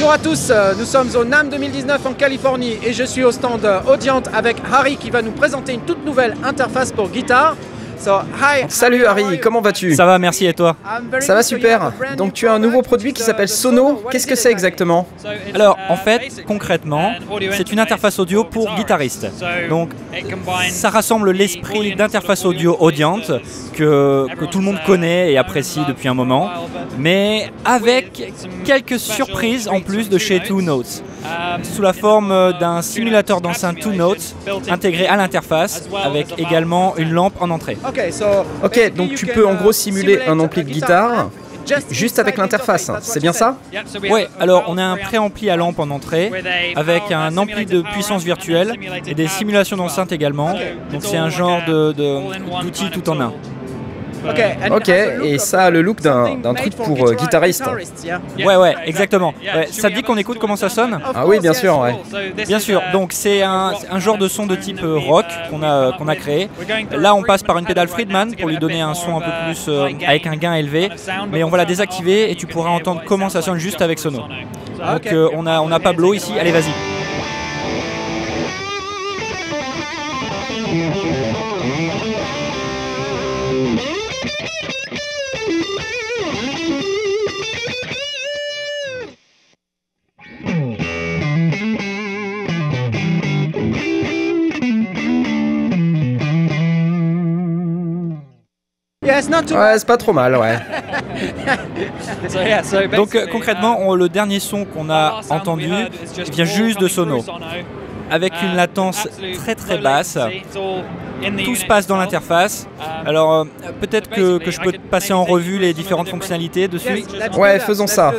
Bonjour à tous, nous sommes au NAMM 2019 en Californie et je suis au stand Audient avec Harry qui va nous présenter une toute nouvelle interface pour guitare. Salut Harry, comment vas-tu? Ça va, merci, et toi? Ça va super. Donc tu as un nouveau produit qui s'appelle Sono. Qu'est-ce que c'est exactement? Alors, en fait, concrètement, c'est une interface audio pour guitaristes. Donc, ça rassemble l'esprit d'interface audio Audient que tout le monde connaît et apprécie depuis un moment, mais avec quelques surprises en plus de chez Two Notes, sous la forme d'un simulateur d'enceinte Two Notes intégré à l'interface, avec également une lampe en entrée. Ok, donc tu peux en gros simuler un ampli de guitare juste avec l'interface, c'est bien ça? Ouais, alors on a un préampli à lampe en entrée, avec un ampli de puissance virtuelle et des simulations d'enceinte également, donc c'est un genre d'outil tout en un. Ok, et ça a le look d'un truc pour guitariste. Ouais, exactement. Ouais, ça te dit qu'on écoute comment ça sonne? Ah oui, bien sûr, ouais. Bien sûr, donc c'est un genre de son de type rock qu'on a créé. Là, on passe par une pédale Friedman pour lui donner un son un peu plus avec un gain élevé, mais on va la désactiver et tu pourras entendre comment ça sonne juste avec Sono. Donc on a Pablo ici, allez vas-y. Ouais, c'est pas trop mal, ouais. Donc concrètement, le dernier son qu'on a entendu vient juste de Sono, avec une latence très basse. Tout se passe dans l'interface. Alors peut-être que je peux passer en revue les différentes fonctionnalités dessus. Ouais, faisons ça.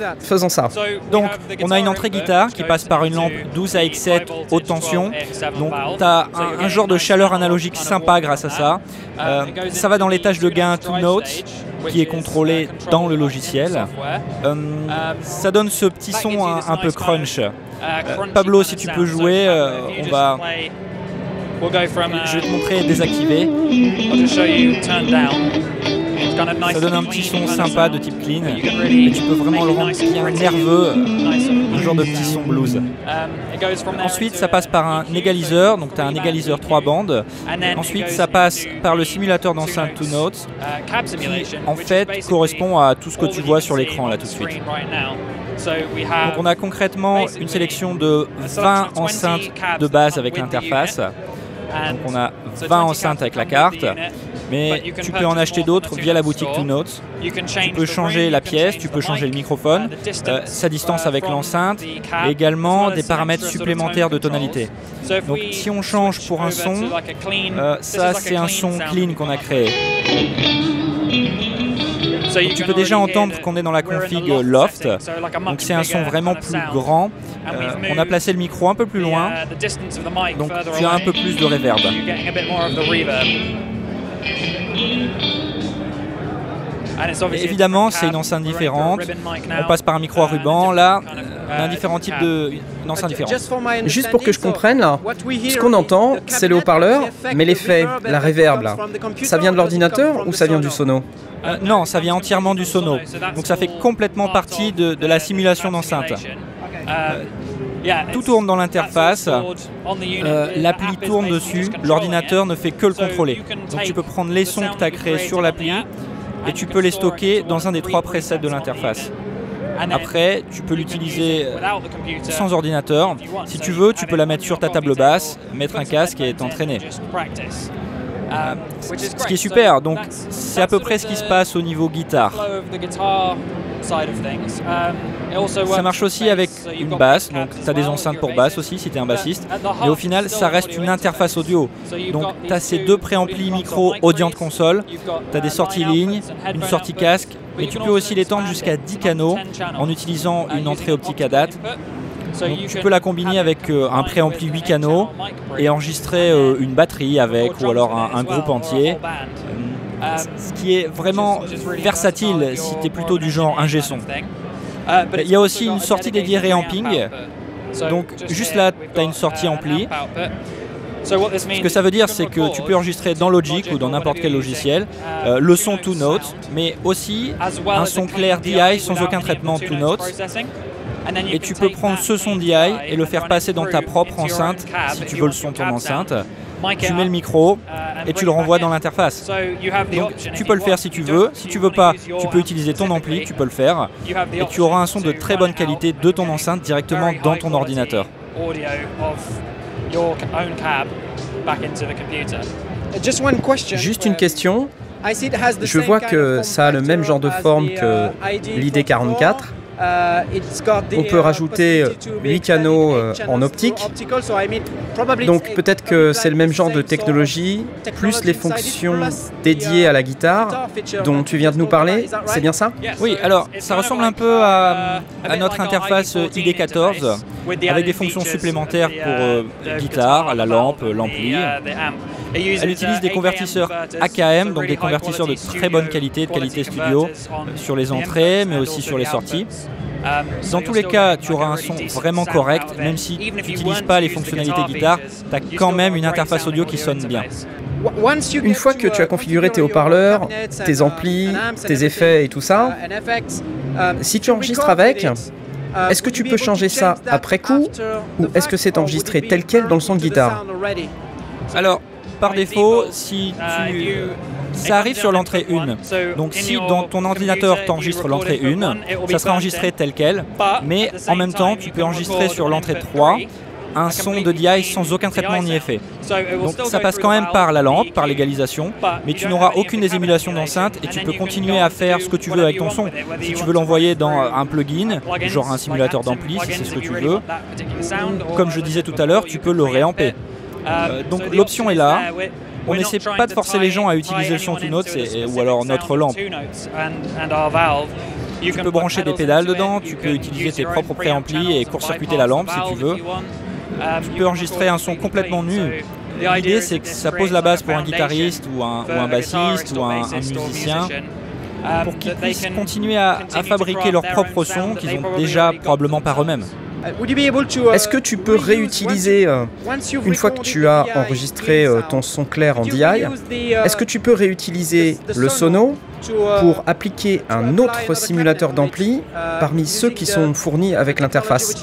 Donc on a une entrée guitare qui passe par une lampe 12AX7 haute tension. Donc tu as un genre de chaleur analogique sympa grâce à ça. Ça va dans l'étage de gain Two Notes qui est contrôlé dans le logiciel. Ça donne ce petit son un peu crunch. Pablo, si tu peux jouer, je vais te montrer désactiver. Ça donne un petit son sympa de type clean, et tu peux vraiment le rendre bien nerveux, un genre de petit son blues. Ensuite, ça passe par un égaliseur, donc tu as un égaliseur 3 bandes. Ensuite, ça passe par le simulateur d'enceinte Two Notes, qui en fait correspond à tout ce que tu vois sur l'écran là tout de suite. Donc on a concrètement une sélection de 20 enceintes de base avec l'interface. Donc on a 20 enceintes avec la carte, mais tu peux en acheter d'autres via la boutique Two Notes. Tu peux changer la pièce, tu peux changer le microphone, sa distance avec l'enceinte, et également des paramètres supplémentaires de tonalité. Donc si on change pour un son, ça c'est un son clean qu'on a créé. Tu peux déjà entendre qu'on est dans la config Loft, donc c'est un son vraiment plus grand. On a placé le micro un peu plus loin, donc tu as un peu plus de reverb. Et évidemment, c'est une enceinte différente. On passe par un micro à ruban. Là, on a un différent type d'enceinte différente. Juste pour que je comprenne, là, ce qu'on entend, c'est le haut-parleur, mais l'effet, la reverb, là, ça vient de l'ordinateur ou ça vient du Sono? Non, ça vient entièrement du Sono. Donc ça fait complètement partie de la simulation d'enceinte. Tout tourne dans l'interface, l'appli tourne dessus, l'ordinateur ne fait que le contrôler. Donc tu peux prendre les sons que tu as créés sur l'appli et tu peux les stocker dans un des 3 presets de l'interface. Après, tu peux l'utiliser sans ordinateur. Si tu veux, tu peux la mettre sur ta table basse, mettre un casque et t'entraîner. Ce qui est super, donc c'est à peu près ce qui se passe au niveau guitare. Ça marche aussi avec une basse, donc tu as des enceintes pour basse aussi si tu es un bassiste, mais au final ça reste une interface audio. Donc tu as ces 2 préamplis micro Audient console, tu as des sorties lignes, une sortie casque, mais tu peux aussi l'étendre jusqu'à 10 canaux en utilisant une entrée optique à date. Donc, tu peux la combiner avec un préampli 8 canaux et enregistrer une batterie avec, ou alors un groupe entier. Ce qui est vraiment versatile si tu es plutôt du genre ingé son. Il y a aussi une sortie dédiée réamping. Donc juste là, tu as une sortie ampli. Ce que ça veut dire, c'est que tu peux enregistrer dans Logic ou dans n'importe quel logiciel le son Two Notes, mais aussi un son clair DI sans aucun traitement Two Notes. Et tu peux prendre ce son DI et le faire passer dans ta propre enceinte, si tu veux le son de ton enceinte. Tu mets le micro et tu le renvoies dans l'interface. Donc tu peux le faire si tu veux. Si tu veux pas, tu peux utiliser ton ampli, tu peux le faire. Et tu auras un son de très bonne qualité de ton enceinte directement dans ton ordinateur. Juste une question. Je vois que ça a le même genre de forme que l'ID44. On peut rajouter 8 canaux en optique. Donc peut-être que c'est le même genre de technologie, plus les fonctions dédiées à la guitare dont tu viens de nous parler. C'est bien ça? Oui, alors ça ressemble un peu à notre interface ID14 avec des fonctions supplémentaires pour guitare, la lampe, l'ampli. Elle utilise des convertisseurs AKM, donc des convertisseurs de très bonne qualité, de qualité studio, sur les entrées, mais aussi sur les sorties. Dans tous les cas, tu auras un son vraiment correct, même si tu n'utilises pas les fonctionnalités guitare, tu as quand même une interface audio qui sonne bien. Une fois que tu as configuré tes haut-parleurs, tes amplis, tes effets et tout ça, si tu enregistres avec, est-ce que tu peux changer ça après coup, ou est-ce que c'est enregistré tel quel dans le son de guitare? Alors, par défaut, ça arrive sur l'entrée 1. Donc si dans ton ordinateur tu enregistres l'entrée 1, ça sera enregistré tel quel, mais en même temps tu peux enregistrer sur l'entrée 3 un son de DI sans aucun traitement ni effet. Donc ça passe quand même par la lampe, par l'égalisation, mais tu n'auras aucune des émulations d'enceinte et tu peux continuer à faire ce que tu veux avec ton son. Si tu veux l'envoyer dans un plugin, genre un simulateur d'ampli, si c'est ce que tu veux, comme je disais tout à l'heure, tu peux le réamper. Donc l'option est là. On n'essaie pas de forcer les gens à utiliser le son TuneNotes ou alors notre lampe. Tu peux brancher des pédales dedans, tu peux utiliser tes propres préamplis et court-circuiter la lampe si tu veux. Tu peux enregistrer un son complètement nu. L'idée c'est que ça pose la base pour un guitariste ou un bassiste ou un musicien pour qu'ils puissent continuer à fabriquer leur propre son qu'ils ont déjà probablement par eux-mêmes. Est-ce que tu peux réutiliser, une fois que tu as enregistré ton son clair en DI, est-ce que tu peux réutiliser le Sono pour appliquer un autre simulateur d'ampli parmi ceux qui sont fournis avec l'interface?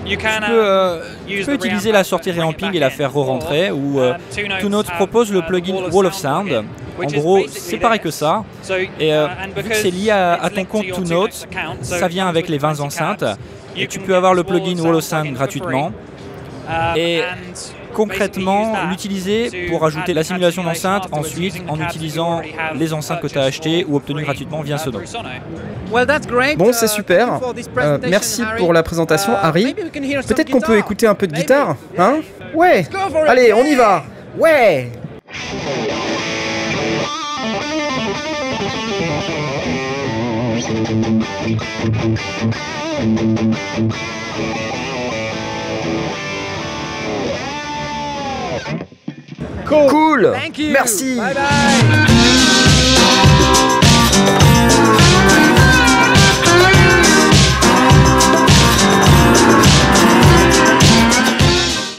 Tu peux utiliser la sortie Reamping et la faire re-rentrer, ou TuneNotes propose le plugin Wall of Sound. En gros, c'est pareil que ça. Et vu que c'est lié à ton compte TuneNotes, ça vient avec les 20 enceintes. Et tu peux avoir le plugin Wall of Sound gratuitement et concrètement l'utiliser pour ajouter la simulation d'enceinte ensuite en utilisant les enceintes que tu as achetées ou obtenues gratuitement via Sono. Bon, c'est super. Merci pour la présentation, Harry. Peut-être qu'on peut écouter un peu de guitare, hein? Ouais. Allez, on y va. Ouais. Cool. Merci. Bye bye.